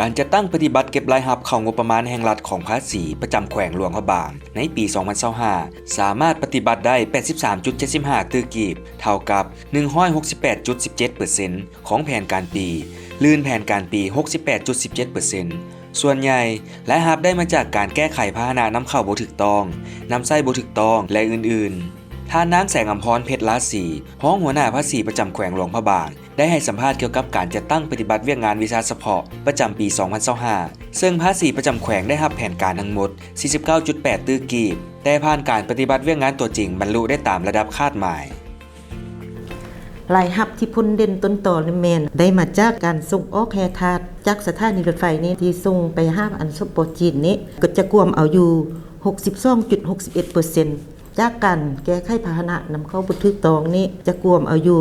การจัดตั้งปฏิบัติเก็บรายรับเข้างบประมาณแห่งรัฐของภาษีประจำแขวงหลวงพระบางในปี 2025 สามารถปฏิบัติได้ 83.75 ตื้อกีบเท่ากับ 168.17% ของแผนการปีลื่นแผนการปี 68.17%ส่วนใหญ่รายรับได้มาจากการแก้ไขพาหนะนำเข้าบ่ถูกต้องนำใช้บ่ถูกต้องและอื่นๆท่านนางแสงอำพรเพชรราศีรองหัวหน้าภาษีประจำแขวงหลวงพระบางได้ให้สัมภาษณ์เกี่ยวกับการจัดตั้งปฏิบัติเวียกงานวิชาเฉพาะประจำปี 2025 ซึ่งภาษีประจำแขวงได้รับแผนการทั้งหมด 49.8 ตื้อกีบแต่ผ่านการปฏิบัติเวียกงานตัวจริงบรรลุได้ตามระดับคาดหมายรายรับที่พ้นเด่นต้นต่อแมนได้มาจากการส่งออกแฮทาดจากสถานีรถไฟนี้ที่ส่งไปห้ามอันสปอร์จีนนี้ก็จะกวมเอาอยู่ 62.61% จากการแก้ไขพาหนะนำเข้าบ่ถูกต้องนี้จะกวมเอาอยู่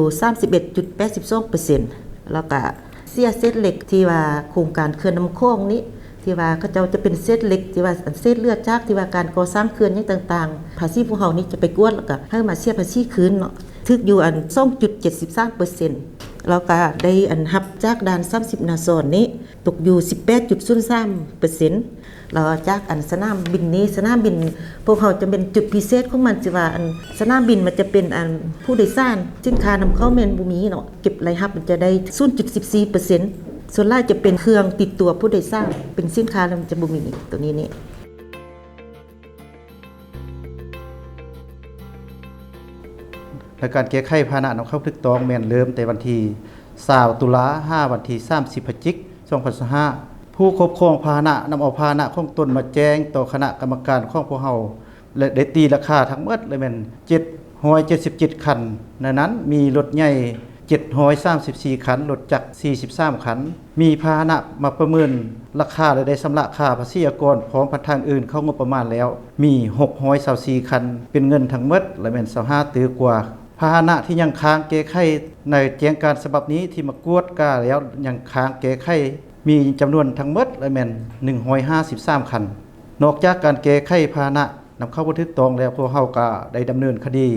31.82% แล้วก็เสียเศษเหล็กที่ว่าโครงการเขื่อนน้ำโขงนี้ที่ว่าเขาเจ้าจะเป็นเศษเหล็กที่ว่าเศษเลือดจากที่ว่าการก่อสร้างเขื่อนอย่างต่างๆภาษีพวกเฮานี่จะไปกวดแล้วก็ให้มาเสียภาษีคืนเนาะถึกอยู่อัน 2.73% แล้วก็ได้อันรับจากด่าน30นาซอนนี้ตกอยู่ 18.03% แล้วจากอันสนามบินนี้สนามบินพวกเขาจะเป็นจุดพิเศษของมันสิว่าอันสนามบินมันจะเป็นอันผู้โดยสารสินค้านำเข้าแม่นบ่มีเนาะเก็บรายรับมันจะได้ 0.14%ส่วนหลายจะเป็นเครื่องติดตัวผู้โดยสารเป็นสินค้าแล้วมันจะบ่มีตัวนี้นี่และการแก้ไขพาหนะนำเข้าถูกต้องแม่นเริ่มแต่วันที่20ตุลา5วันที่30พฤศจิกายน2025ผู้ครอบครองพาหนะนำเอาพาหนะของตนมาแจ้งต่อคณะกรรมการของพวกเฮาและได้ตีราคาทั้งหมดเลยแม่น777คันในนั้นมีรถใหญ่734คันรถจักร43คันมีพาหนะมาประเมินราคาและได้ชำระค่าภาษีอากรพร้อมพันทางอื่นเข้างบประมาณแล้วมี624คันเป็นเงินทั้งหมดและแม่น25ตื้อกว่าพาหนะที่ยังค้างแก้ไขในแจ้งการฉบับนี้ที่มากวดกาแล้วยังค้างแก้ไขมีจำนวนทั้งหมดและแม่น153คันนอกจากการแก้ไขพาหนะนำเข้าบ่ถูกต้องแล้วพวกเฮาก็ได้ดำเนินคดี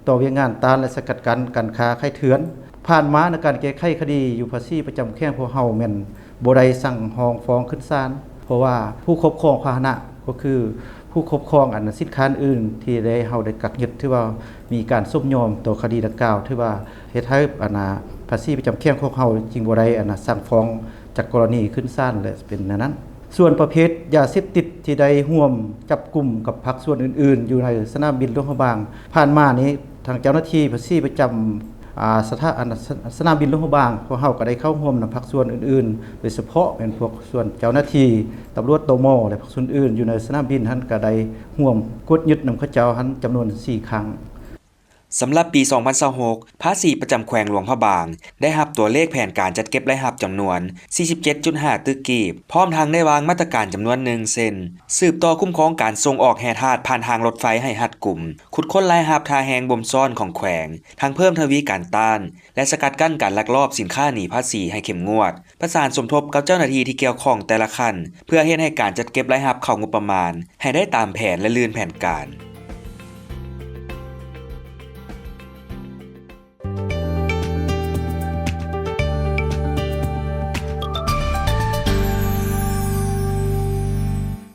ต่อเวียงงานต้านและสกัดกั้นการค้าขายเถื่อนผ่านมาในการแก้ไขคดีอยู่ภาษีประจำแข้งพวกเฮาแม่นบ่ได้สั่งฟ้องขึ้นศาลเพราะว่าผู้ครอบครองพาหนะก็คือผู้ครอบครองอันสินค้าอื่นที่ได้เฮาได้กักยึดที่ว่ามีการสมยอมต่อคดีดังกล่าวที่ว่าเฮ็ดให้ภาษีประจำแข้งของเฮาจริงบ่ได้สั่งฟ้องจากกรณีขึ้นศาลและเป็นนั้นส่วนประเภทยาเสพติดที่ได้ร่วมจับกลุ่มกับพรรคส่วนอื่นๆอยู่ในสนามบินหลวงพระบางผ่านมานี้ทางเจ้าหน้าที่ภาษีประจำสนามบินหลวงพระบางพวกเฮาก็ได้เข้าร่วมนำพรรคส่วนอื่นๆโดยเฉพาะเป็นพวกส่วนเจ้าหน้าที่ตำรวจตมและพรรคส่วนอื่นอยู่ในสนามบินหันก็ได้ร่วมกดยึดนำเขาเจ้าหันจำนวน4ครั้งสำหรับปี 2026 ภาษีประจำแขวงหลวงพระบางได้รับตัวเลขแผนการจัดเก็บรายรับจำนวน 47.5 ตื้อกีบพร้อมทางได้วางมาตรการจำนวน1เส้นสืบต่อคุ้มครองการส่งออกแห่ทาสผ่านทางรถไฟให้รัดกุมขุดค้นรายรับทาแหงบ่มซ่อนของแขวงทางเพิ่มทวีการต้านและสกัดกั้นการลักลอบสินค้าหนีภาษีให้เข้มงวดประสานสมทบกับเจ้าหน้าที่ที่เกี่ยวข้องแต่ละขั้นเพื่อเฮ็ดให้การจัดเก็บรายรับเข้างบประมาณให้ได้ตามแผนและลื่นแผนการ